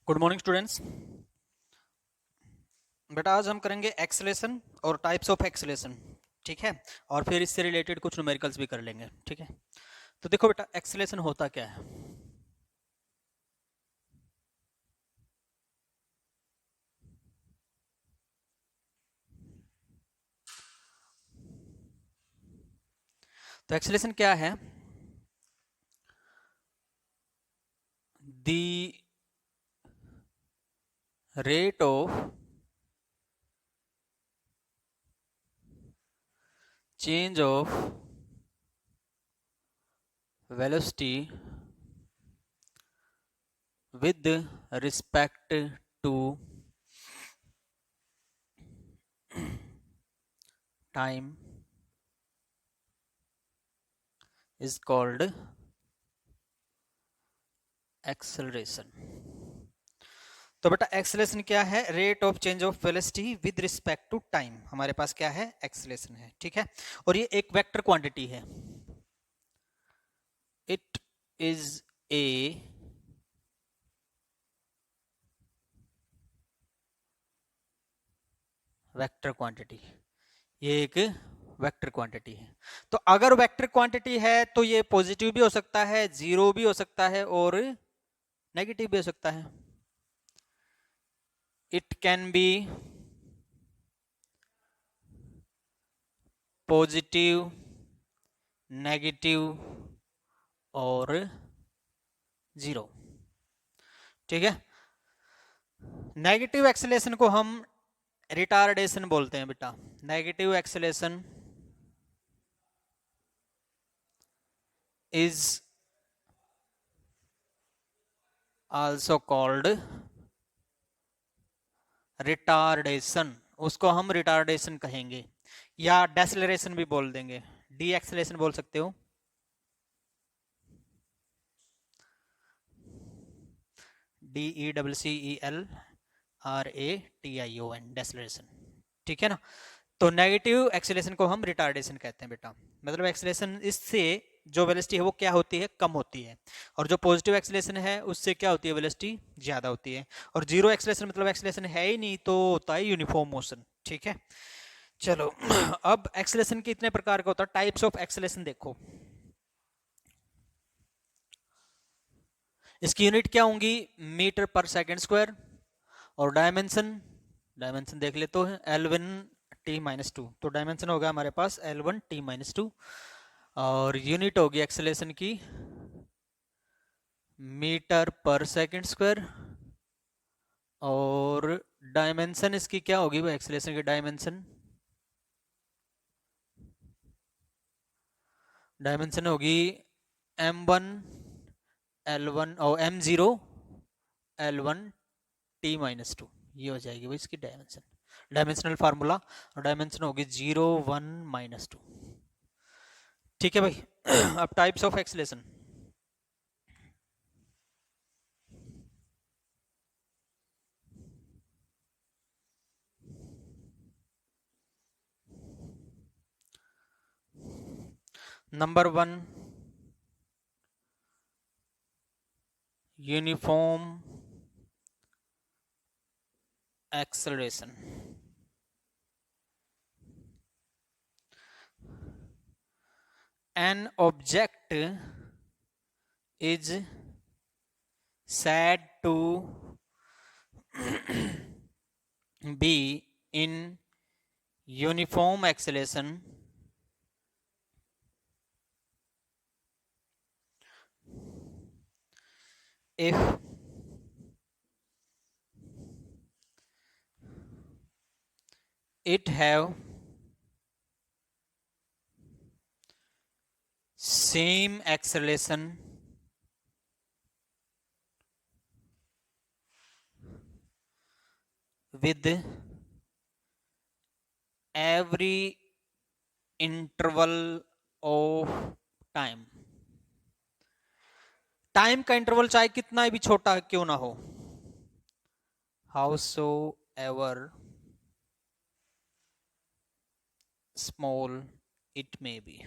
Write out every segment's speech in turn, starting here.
Good morning students. बेटा आज हम करेंगे एक्सेलेरेशन और टाइप्स ऑफ एक्सेलेरेशन, ठीक है। और फिर इससे रिलेटेड कुछ न्यूमेरिकल्स भी कर लेंगे, ठीक है। तो देखो बेटा, एक्सेलेरेशन होता क्या है। तो एक्सेलेरेशन क्या है? The rate of change of velocity with respect to time is called acceleration। तो बेटा एक्सेलेरेशन क्या है? Rate of change of velocity with respect to time. हमारे पास क्या है? एक्सेलेरेशन है, ठीक है। और ये एक वेक्टर क्वांटिटी है। It is a vector quantity. ये एक वेक्टर क्वांटिटी है। तो अगर वेक्टर क्वांटिटी है तो ये पॉजिटिव भी हो सकता है, जीरो भी हो सकता है और नेगेटिव भी हो सकता है। It can be positive, negative और जीरो, ठीक है। नेगेटिव एक्सेलेरेशन को हम रिटार्डेशन बोलते हैं बेटा। Negative acceleration is also called retardation. उसको हम रिटार्डेशन कहेंगे या डेसेलरेशन भी बोल देंगे। डी एक्सेलेरेशन बोल सकते हो। DECCELRATION, डेसेलरेशन, ठीक है ना। तो नेगेटिव एक्सेलेरेशन को हम रिटार्डेशन कहते हैं बेटा। मतलब एक्सेलेरेशन इससे जो वेलोसिटी है वो क्या होती है? कम होती है। और जो पॉजिटिव एक्सेलेरेशन है उससे क्या होती है? वेलोसिटी ज्यादा होती है। और जीरो एक्सेलेरेशन मतलब एक्सेलेरेशन है ही नहीं, तो होता है यूनिफॉर्म मोशन, ठीक है। चलो अब एक्सेलेरेशन कितने प्रकार का होता है? टाइप्स ऑफ एक्सेलेरेशन देखो। इसकी यूनिट क्या होंगी? मीटर पर सेकंड स्क्वायर। और डायमेंशन, डायमेंशन देख लेते हैं, L1T-2। तो डायमेंशन होगा हमारे पास L1T-2। और यूनिट होगी एक्सेलेरेशन की मीटर पर सेकंड स्क्वायर। और डायमेंशन इसकी क्या होगी? वो एक्सेलेरेशन की डायमेंशन, डायमेंशन होगी M1 L1 और M0 L1T-2। ये हो जाएगी वो इसकी डायमेंशन, डायमेंशनल फार्मूला। और डायमेंशन होगी 0 1 -2, ठीक है भाई। अब types of acceleration. Number 1, uniform acceleration. An object is said to be in uniform acceleration if it have same acceleration with every interval of time। Time का इंटरवल चाहे कितना भी छोटा क्यों ना हो, howsoever small it may be,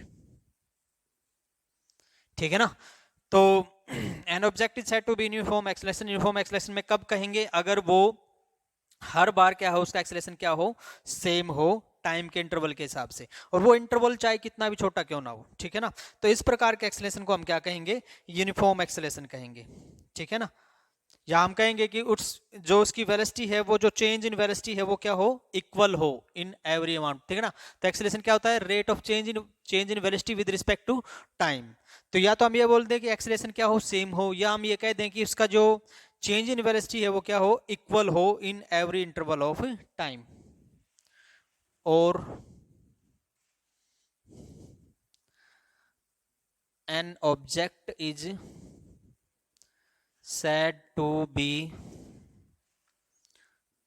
ठीक है ना। तो an object is said to be uniform acceleration, uniform acceleration में कब कहेंगे, अगर वो हर बार क्या हो, उसका एक्सेलरेशन क्या हो, सेम हो टाइम के इंटरवल के हिसाब से, और वो इंटरवल चाहे कितना भी छोटा क्यों ना हो, ठीक है ना। तो इस प्रकार के एक्सेलरेशन को हम क्या कहेंगे, यूनिफॉर्म एक्सेलरेशन कहेंगे, ठीक है ना। या हम कहेंगे कि उस जो उसकी वेलोसिटी है, वो जो चेंज इन वेलोसिटी है वो क्या हो, इक्वल हो इन एवरी अमाउंट, ठीक है ना। तो एक्सेलरेशन क्या होता है, rate of change in velocity with respect to time. तो या तो हम ये बोल दें कि एक्सेलरेशन क्या हो, सेम हो, या हम ये कह दें कि उसका जो चेंज इन वेलोसिटी है वो क्या हो, इक्वल हो in every interval of time. और an object is said to be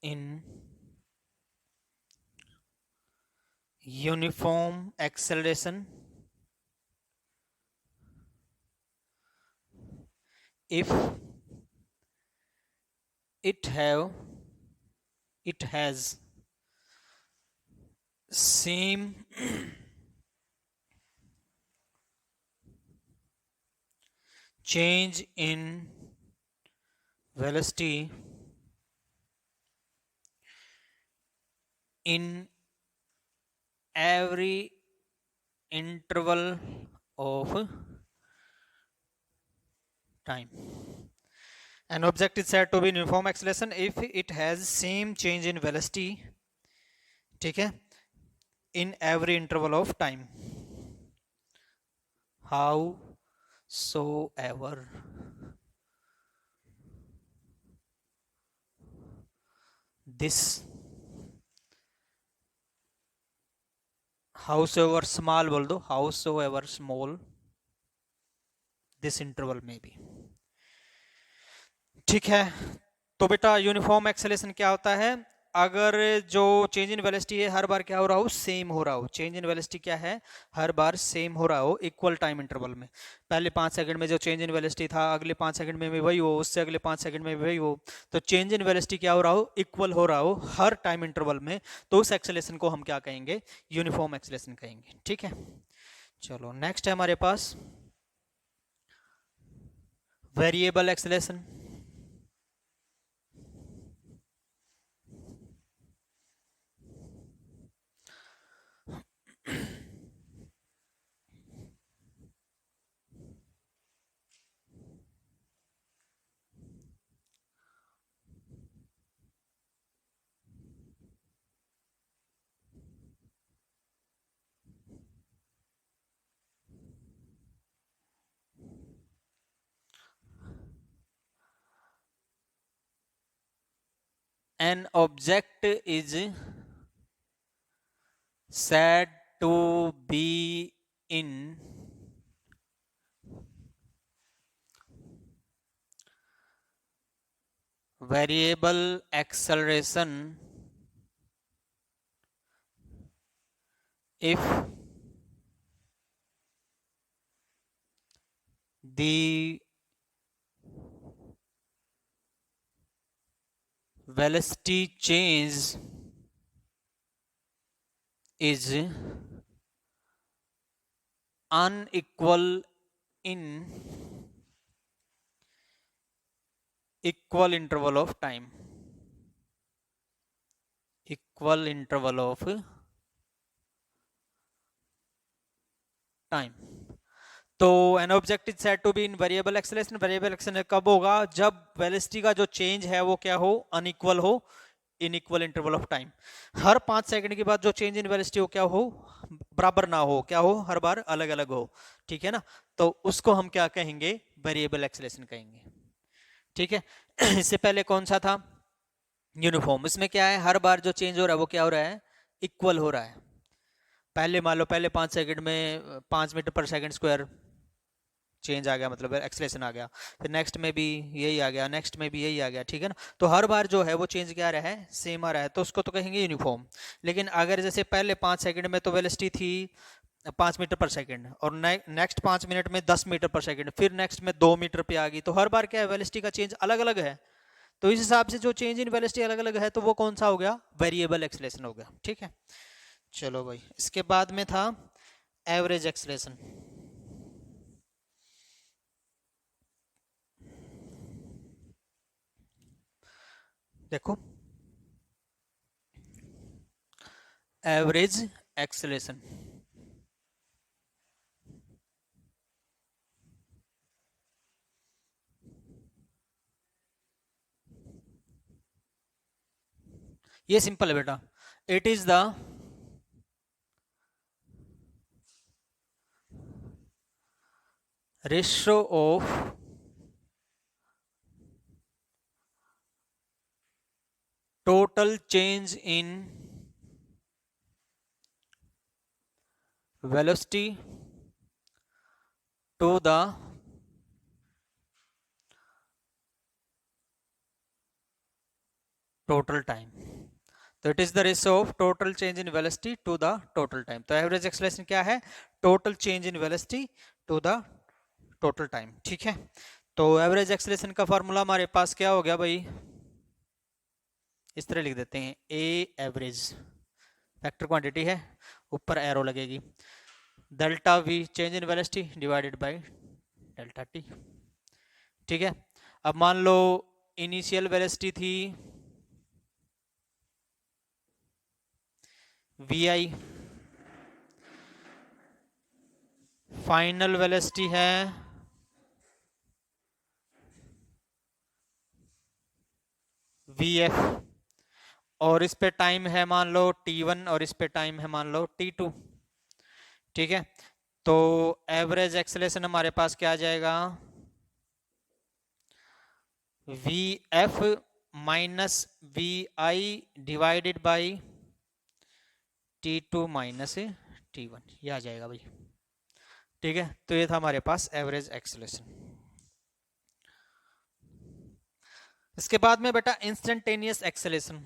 in uniform acceleration if it has same change in velocity in every interval of time. An object is said to be in uniform acceleration if it has same change in velocity, ठीक है, in every interval of time, howsoever this howsoever small बोल दो, howsoever small this interval may be, ठीक है। तो बेटा uniform acceleration क्या होता है, अगर जो चेंज इन वेलोसिटी है हर बार क्या हो रहा हो, सेम हो रहा हो, चेंज इन वेलोसिटी क्या है, हर बार सेम हो रहा हो इक्वल टाइम इंटरवल में। पहले 5 सेकंड में जो चेंज इन वेलोसिटी था, अगले 5 सेकंड में भी वही हो, उससे अगले 5 सेकंड में भी वही हो, तो चेंज इन वेलोसिटी क्या हो रहा हो, इक्वल हो रहा हो हर टाइम इंटरवल में, तो उस एक्सेलरेशन को हम क्या कहेंगे, यूनिफॉर्म एक्सेलरेशन कहेंगे, ठीक है। चलो नेक्स्ट है हमारे पास variable acceleration. An object is said to be in variable acceleration if the velocity change is unequal in equal interval of time, equal interval of time। तो an object is said to be in variable acceleration, variable acceleration कब होगा, जब velocity का जो change है वो क्या हो, अनइक्वल हो in equal interval of time. Her 5 second के बाद जो चेंज इन वेलोसिटी हो क्या हो, बराबर ना हो, क्या हो, हर बार अलग अलग हो, ठीक है ना। तो उसको हम क्या कहेंगे, वेरिएबल एक्सेलरेशन कहेंगे, ठीक है। इससे पहले कौन सा था, यूनिफॉर्म। इसमें क्या है, हर बार जो चेंज हो रहा है वो क्या हो रहा है, इक्वल हो रहा है। पहले मान लो पहले 5 सेकंड में 5 मीटर पर सेकंड स्क्वायर चेंज आ गया, मतलब एक्सेलरेशन आ गया, फिर नेक्स्ट में भी यही आ गया, नेक्स्ट में भी यही आ गया, ठीक है ना। तो हर बार जो है वो चेंज क्या रहा है, सेम आ रहा है, तो उसको तो कहेंगे यूनिफॉर्म। लेकिन अगर जैसे पहले 5 सेकंड में तो वेलोसिटी थी 5 मीटर पर सेकंड, और नेक्स्ट 5 मिनट में 10 मीटर पर सेकंड, फिर नेक्स्ट में 2 मीटर पे आ गई, तो हर बार क्या है, वेलोसिटी का चेंज अलग अलग है। तो इस हिसाब से जो चेंज इन वेलोसिटी अलग अलग है, तो वो कौन सा हो गया, वेरिएबल एक्सेलरेशन हो गया, ठीक है। चलो भाई, इसके बाद में था एवरेज एक्सेलरेशन। देखो एवरेज एक्सेलरेशन, ये सिंपल है बेटा, it is the ratio of total change in velocity to the total time. तो it is the ratio of total change in velocity to the total time. तो average acceleration क्या है? Total change in velocity to the total time. ठीक है, तो average acceleration का formula हमारे पास क्या हो गया भाई, इस तरह लिख देते हैं, ए एवरेज वेक्टर क्वांटिटी है, ऊपर एरो लगेगी, delta we change in velocity divided by delta T. ठीक है, अब मान लो इनिशियल वेलोसिटी थी वी आई, फाइनल वेलोसिटी है वी एफ, और इस पे टाइम है मान लो t1 और इस पे टाइम है मान लो t2। ठीक है, तो एवरेज एक्सेलरेशन हमारे पास क्या आ जाएगा, v f minus v i divided by t2 minus t1, ये आ जाएगा भाई। ठीक है, तो ये था हमारे पास एवरेज एक्सेलरेशन। इसके बाद में बेटा instantaneous acceleration.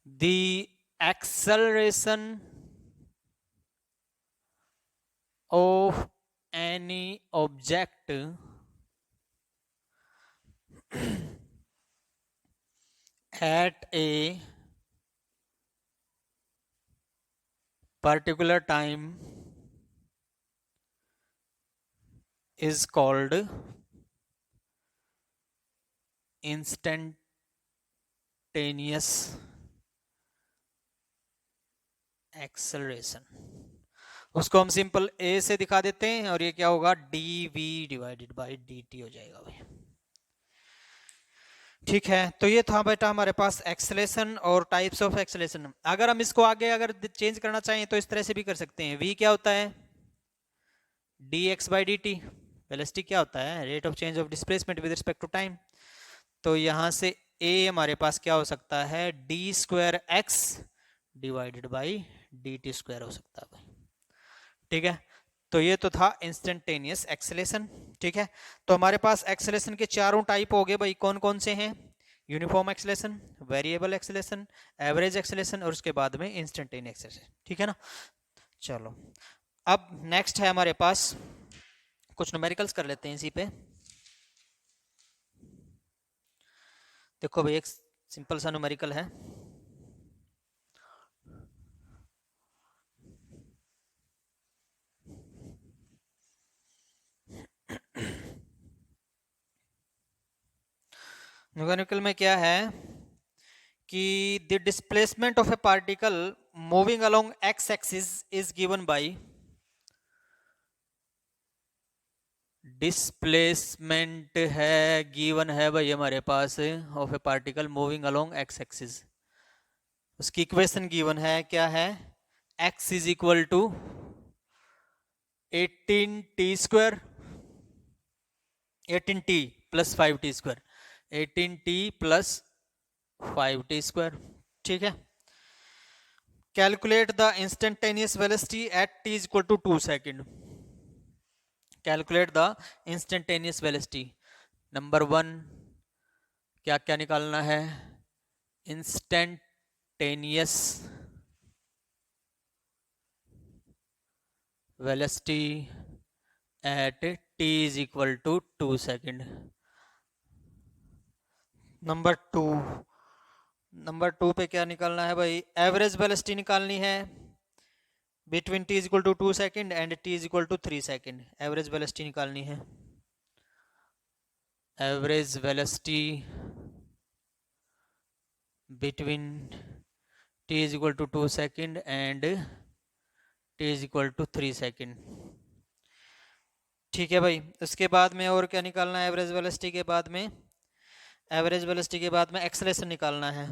The acceleration of any object at a particular time is called instantaneous acceleration। उसको हम सिंपल ए से दिखा देते हैं, और ये क्या होगा, d v divided by D T हो जाएगा भाई। ठीक है, तो ये था बेटा हमारे पास एक्सेलेरेशन और टाइप्स ऑफ एक्सेलेरेशन। अगर हम इसको आगे अगर चेंज करना चाहें तो इस तरह से भी कर सकते हैं। वी क्या होता है, d x by D t. Velocity क्या होता है, rate of change of displacement with respect to time. तो यहाँ से ए हमारे पास क्या हो सकता है, D square x divided by D T square हो सकता है भाई। ठीक है, तो ये तो था इंस्टेंटेनियस एक्सेलेरेशन। ठीक है, तो हमारे पास एक्सेलेरेशन के चारों टाइप हो गए भाई, कौन कौन से हैं, uniform acceleration, variable acceleration, average acceleration, और उसके बाद में इंस्टेंटेनियस एक्सेलेरेशन। ठीक है ना, चलो अब नेक्स्ट है हमारे पास, कुछ न्यूमेरिकल्स कर लेते हैं इसी पे। देखो भाई, एक सिंपल सा न्यूमेरिकल है, न्यूमेरिकल में क्या है कि the displacement of a particle moving along X axis is given by, displacement है गिवन है भाई हमारे पास of a particle moving along X axis. उसकी इक्वेशन गिवन है, क्या है, x is equal to 18t square, 18t plus 5t square, 18t plus 5t square. ठीक है, calculate the instantaneous velocity at t is equal to 2 second. Calculate the instantaneous velocity, number 1 क्या क्या निकालना है, instantaneous velocity at t is equal to 2 second. Number 2 पे क्या निकालना है भाई? एवरेज वेलोसिटी निकालनी है between t is equal to 2 second and t is equal to 3 second. Average velocity निकालनी है। Average velocity between t is equal to 2 second and t is equal to 3 second. ठीक है भाई। उसके बाद में और क्या निकालना है? एवरेज वेलोसिटी के बाद में, एवरेज वेलोसिटी के बाद में एक्सेलरेशन निकालना है।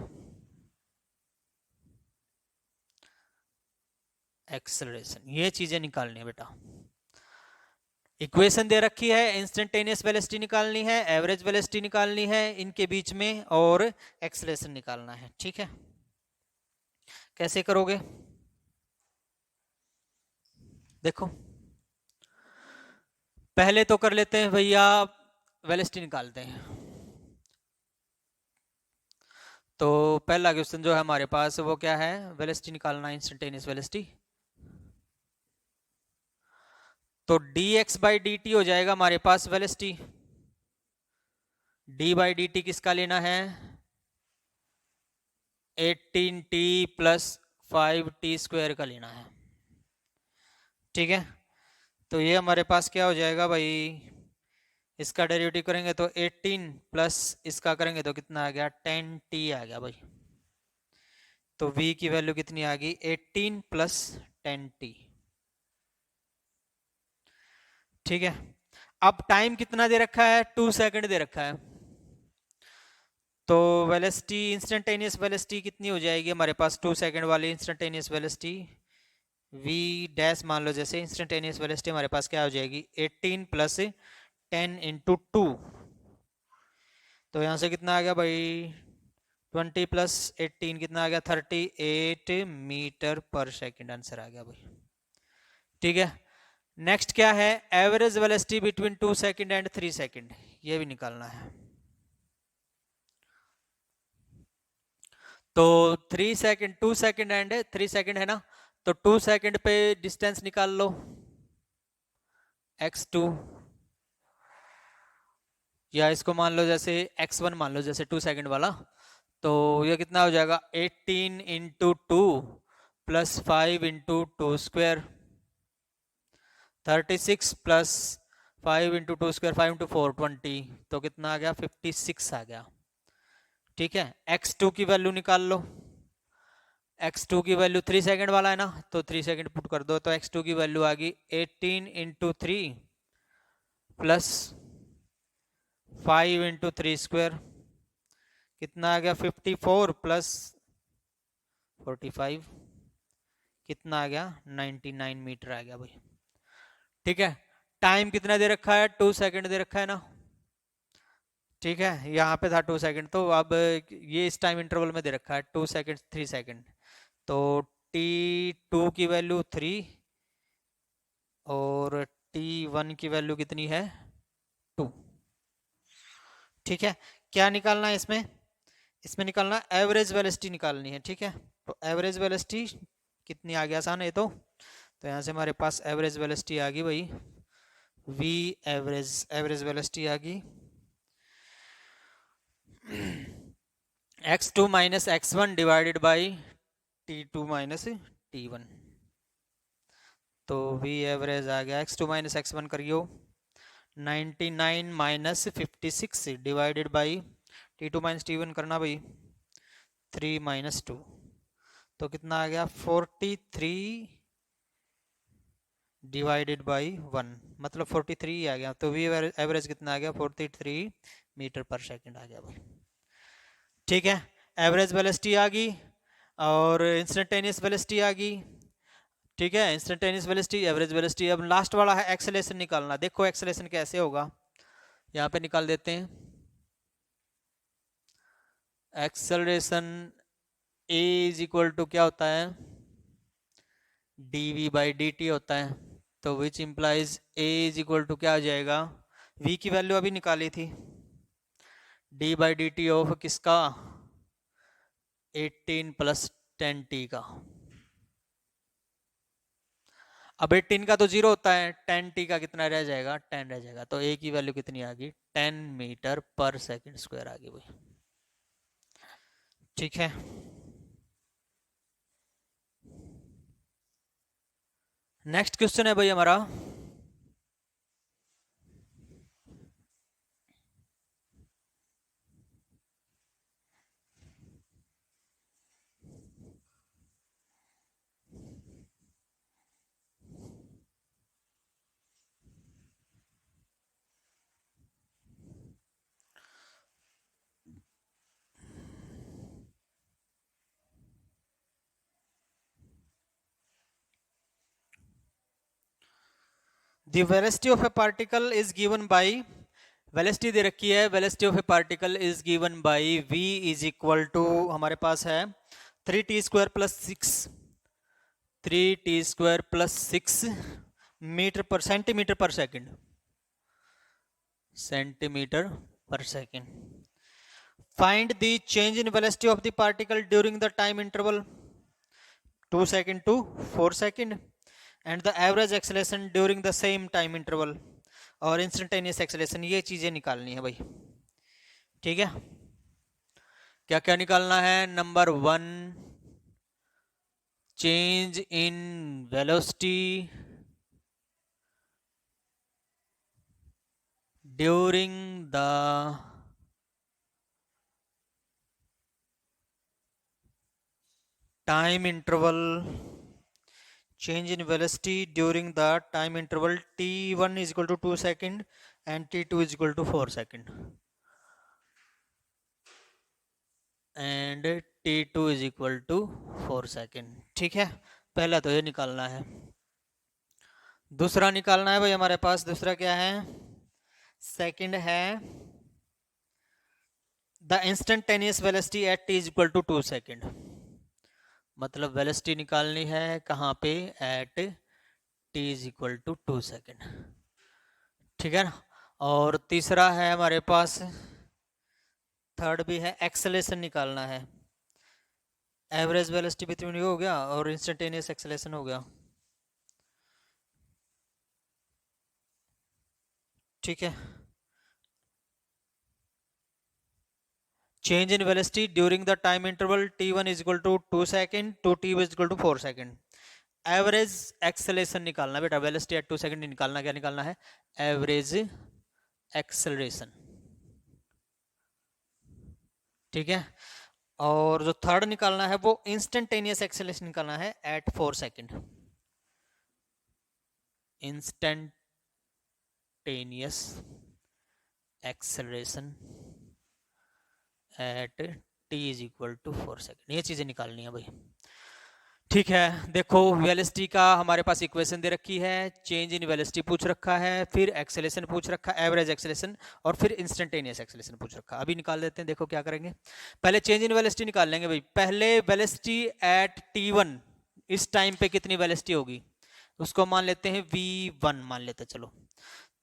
एक्सेलरेशन, ये चीजें निकालनी है बेटा। इक्वेशन दे रखी है, इंस्टेंटेनियस वेलोसिटी निकालनी है, एवरेज वेलोसिटी निकालनी है इनके बीच में, और एक्सेलरेशन निकालना है। ठीक है, कैसे करोगे? देखो पहले तो कर लेते हैं भैया, वेलोसिटी निकालते हैं। तो पहला क्वेश्चन जो है हमारे पास वो क्या है? वेलोसिटी निकालना है, इंस्टेंटेनियस वेलोसिटी। तो dx बाई डी टी हो जाएगा हमारे पास velocity. d by D T किसका लेना है? 18t प्लस 5t स्क्वायर का लेना है। ठीक है, तो ये हमारे पास क्या हो जाएगा भाई? इसका डेरिवेटिव करेंगे तो 18 प्लस इसका करेंगे तो कितना आ गया? 10t आ गया भाई। तो v की वैल्यू कितनी आ गई? 18 प्लस 10t। ठीक है, अब टाइम कितना दे रखा है? 2 सेकंड दे रखा है। तो वेलोसिटी, इंस्टेंटेनियस वेलोसिटी कितनी हो जाएगी हमारे पास? 2 सेकंड वाली इंस्टेंटेनियस वेलोसिटी v डैश मान लो, जैसे इंस्टेंटेनियस वेलोसिटी हमारे पास क्या हो जाएगी? 18 प्लस 10 इंटू 2। तो यहाँ से कितना आ गया भाई? 20 प्लस 18 कितना आ गया? 38 मीटर पर सेकंड आंसर आ गया भाई। ठीक है, नेक्स्ट क्या है? Average velocity between 2 second and 3 second, ये भी निकालना है। तो 3 सेकंड, 2 सेकंड एंड 3 सेकंड है ना, तो 2 सेकंड पे डिस्टेंस निकाल लो, x2, या इसको मान लो जैसे x1 मान लो, जैसे 2 सेकंड वाला। तो ये कितना हो जाएगा? 18 into 2 plus 5 into 2 square, 36 plus 5 into 2 square, 5 into 4 20। तो कितना आ गया? 56 आ गया। ठीक है, x2 की वैल्यू निकाल लो। x2 की वैल्यू 3 सेकंड वाला है ना, तो 3 सेकंड पुट कर दो, तो x2 की वैल्यू आ गई 18 इंटू 3 प्लस 5 इंटू 3 स्क्वायर, कितना आ गया? 54 प्लस 45, कितना आ गया? 99 मीटर आ गया भाई। ठीक है, टाइम कितना दे रखा है? 2 सेकंड दे रखा है ना। ठीक है, यहाँ पे था 2 सेकंड, तो अब ये इस टाइम इंटरवल में दे रखा है 2 सेकंड 3 सेकंड। तो t2 की वैल्यू 3 और t1 की वैल्यू कितनी है? 2। ठीक है, क्या निकालना है इसमें? इसमें निकालना एवरेज वेलोसिटी निकालनी है। ठीक है, तो एवरेज वेलोसिटी कितनी आ गई? आसान है तो यहाँ से हमारे पास एवरेज वेलोसिटी आ गई भाई, v एवरेज, एवरेज वेलोसिटी आ गई x2 minus x1 divided by t2 minus t1। तो v एवरेज आ गया, x2 माइनस x1 करियो, 99 minus 56 divided by t2 minus t1 करना भाई, 3 माइनस 2। तो कितना आ गया? 43 डिवाइडेड बाई 1, मतलब 43 आ गया। तो वी एवरेज कितना आ गया? 43 मीटर पर सेकंड आ गया भाई। ठीक है, एवरेज वेलोसिटी आ गई और इंस्टेंटेनियस वेलोसिटी आ गई। ठीक है, इंस्टेंटेनियस वेलोसिटी, एवरेज वेलोसिटी। अब लास्ट वाला है एक्सेलरेशन निकालना। देखो एक्सेलरेशन कैसे होगा, यहाँ पे निकाल देते हैं। Acceleration a is equal to क्या होता है? dv बाई dt होता है। तो which implies a is equal to क्या आ जाएगा? v की वैल्यू अभी निकाली थी, d by D T of किसका? 18 प्लस 10t का। अब 18 का तो 0 होता है, 10t का कितना रह जाएगा, 10 रह जाएगा। तो a की वैल्यू कितनी आ गई, 10 मीटर पर सेकंड स्क्वायर आ गई भाई। ठीक है, नेक्स्ट क्वेश्चन है भाई हमारा, the velocity of a particle is given by, velocity दे रखी है, velocity of a particle is given by v is equal to, हमारे पास है 3t² plus 6, 3t² plus 6 metre पर सेंटीमीटर पर सेकंड, सेंटीमीटर पर second. Find the change in velocity of the particle during the time interval 2 second to 4 second and the average acceleration during the same time interval और instantaneous acceleration. ये चीजें निकालनी है भाई। ठीक है, क्या क्या निकालना है, number 1 change in velocity during the time interval, change in velocity during the time interval t1 is equal to 2 second and t2 is equal to 4 second and t2 is equal to 4 second। ठीक है, पहला तो ये निकालना है। दूसरा निकालना है भाई हमारे पास, दूसरा क्या है, सेकंड है the instantaneous velocity at t is equal to 2 second। मतलब वेलोसिटी निकालनी है कहाँ पे, eight t is equal to 2 second। ठीक है ना। और तीसरा है हमारे पास, थर्ड भी है, एक्सेलेरेशन निकालना है। एवरेज वेलोसिटी बिटवीन हो गया और इंस्टेंटेनियस एक्सेलेरेशन हो गया। ठीक है, change in velocity during the time interval t1 is equal to 2 second to t is equal to 4 second। Average acceleration निकालना बेटा, वेलोसिटी एट 2 सेकंड निकालना, क्या निकालना है, एवरेज एक्सेलरेशन। ठीक है, और जो थर्ड निकालना है वो इंस्टेंटेनियस एक्सेलरेशन निकालना है at 4 second, instantaneous acceleration at t is equal to 4 second. ये चीजें निकालनी है भाई। ठीक है, देखो वेलोसिटी का हमारे पास इक्वेशन दे रखी है, चेंज इन वेलोसिटी पूछ रखा है, फिर एक्सेलरेशन पूछ रखा है, एवरेज एक्सेलरेशन, और फिर इंस्टेंटेनियस एक्सेलरेशन पूछ रखा है। अभी निकाल देते हैं, देखो क्या करेंगे। पहले चेंज इन वेलोसिटी निकाल लेंगे भाई। पहले वेलोसिटी एट t1, इस टाइम पे कितनी वेलोसिटी होगी, उसको मान लेते हैं v1 मान लेते हैं। चलो,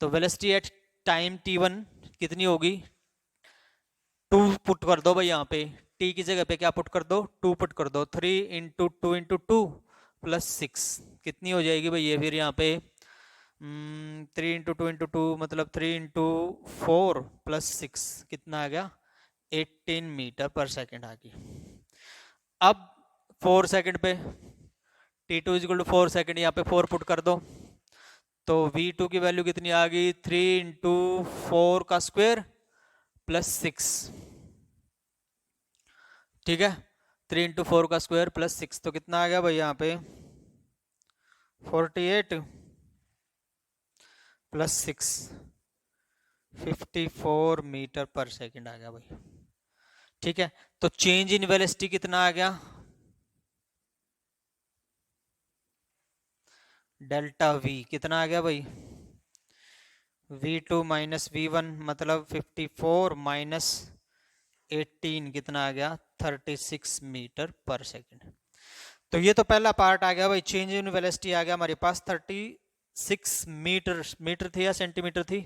तो वेलोसिटी एट टाइम t1 कितनी होगी, 2 पुट कर दो भाई यहाँ पे, t की जगह पे क्या पुट कर दो, 2 पुट कर दो। 3 इंटू 2 इंटू 2 प्लस 6 कितनी हो जाएगी भाई ये, फिर यहाँ पे 3 इंटू 2 इंटू 2 मतलब 3 इंटू 4 प्लस 6 कितना आ गया, 18 मीटर पर सेकेंड आ गई। अब 4 सेकेंड पे t2 इक्वल टू 4 सेकेंड, यहाँ पे 4 पुट कर दो, तो v2 की वैल्यू कितनी आ गई, 3 इंटू 4 का स्क्वायर प्लस 6। ठीक है, 3 इंटू 4 का स्क्वायर प्लस 6, तो कितना आ गया भाई यहाँ पे 48 प्लस 6 54 मीटर पर सेकंड आ गया भाई। ठीक है, तो चेंज इन वेलोसिटी कितना आ गया, डेल्टा v कितना आ गया भाई, v2 माइनस v1 मतलब 54 माइनस 18 कितना आ गया, 36 मीटर पर सेकंड। तो ये तो पहला पार्ट आ गया भाई, चेंज इन वेलोसिटी आ गया हमारे पास 36 मीटर, मीटर थी या सेंटीमीटर थी,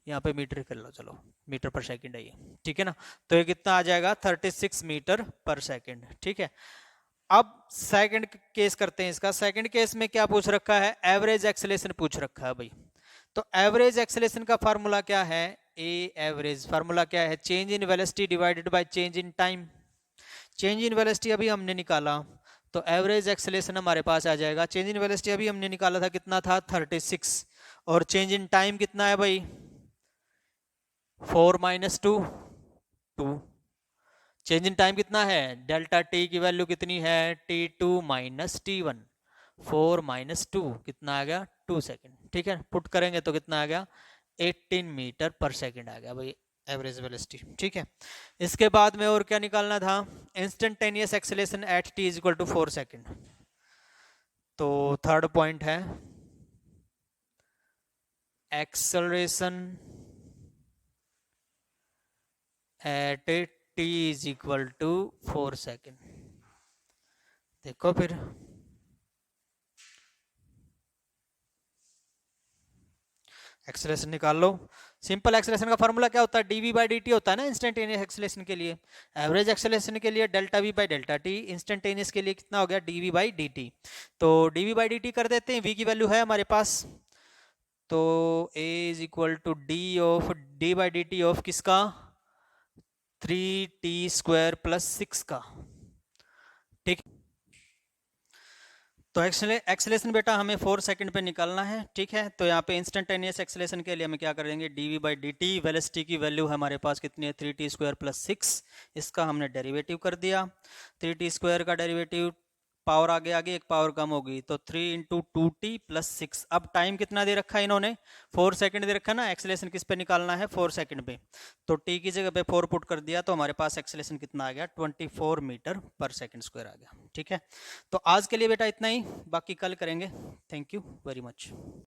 यहाँ पे मीटर कर लो, चलो मीटर पर सेकंड है ये, ठीक है ना। तो ये कितना आ जाएगा 36 मीटर पर सेकंड, ठीक है। अब सेकंड केस करते हैं इसका। सेकंड केस में क्या पूछ रखा है, एवरेज एक्सेलेरेशन पूछ रखा है भाई। तो एवरेज एक्सेलेरेशन का फार्मूला क्या है, ए एवरेज फार्मूला क्या है, change in velocity divided by change in time. Change in velocity अभी हमने निकाला, तो एवरेज एक्सेलेरेशन हमारे पास आ जाएगा। चेंज इन वेलोसिटी अभी हमने निकाला था, कितना था 36, और चेंज इन टाइम कितना है भाई 4 - 2 2। चेंज इन टाइम कितना है, डेल्टा टी की वैल्यू कितनी है t2 - t1, 4 - 2 कितना आ गया 2 सेकेंड, ठीक है। पुट करेंगे तो कितना आ गया 18 मीटर पर सेकेंड आ गया भाई एवरेज वेलोसिटी, ठीक है। इसके बाद में और क्या निकालना था, instantaneous acceleration at t = 4 second. तो थर्ड पॉइंट है एक्सेलरेशन एट t = 4 सेकेंड। देखो फिर एक्सेलरेशन निकाल लो। सिंपल एक्सेलरेशन का फॉर्मूला क्या होता है, dv/dt होता है ना इंस्टेंटेनियस एक्सेलरेशन के लिए। एवरेज एक्सेलरेशन के लिए delta v by delta T, instantaneous के लिए कितना हो गया dv/dt। तो dv/dt कर देते हैं, v की वैल्यू है हमारे पास, तो a = d/dt ऑफ किसका 3t² + 6 का, ठीक। तो एक्सेलेरेशन बेटा हमें 4 सेकंड पे निकालना है, ठीक है। तो यहाँ पे इंस्टेंटेनियस एक्सेलेरेशन के लिए हम क्या करेंगे, dv/dt, वेलोसिटी की वैल्यू हमारे पास कितनी है 3t² + 6, इसका हमने डेरिवेटिव कर दिया। 3t² का डेरिवेटिव, पावर आगे आगे एक पावर कम होगी, तो 3 × 2t + 6। अब टाइम कितना दे रखा है इन्होंने 4 सेकंड दे रखा है ना, एक्सेलेरेशन किस पे निकालना है 4 सेकंड पे, तो t की जगह पे 4 पुट कर दिया, तो हमारे पास एक्सेलेरेशन कितना आ गया 24 मीटर पर सेकंड स्क्वायर आ गया, ठीक है। तो आज के लिए बेटा इतना ही, बाकी कल करेंगे। Thank you very much.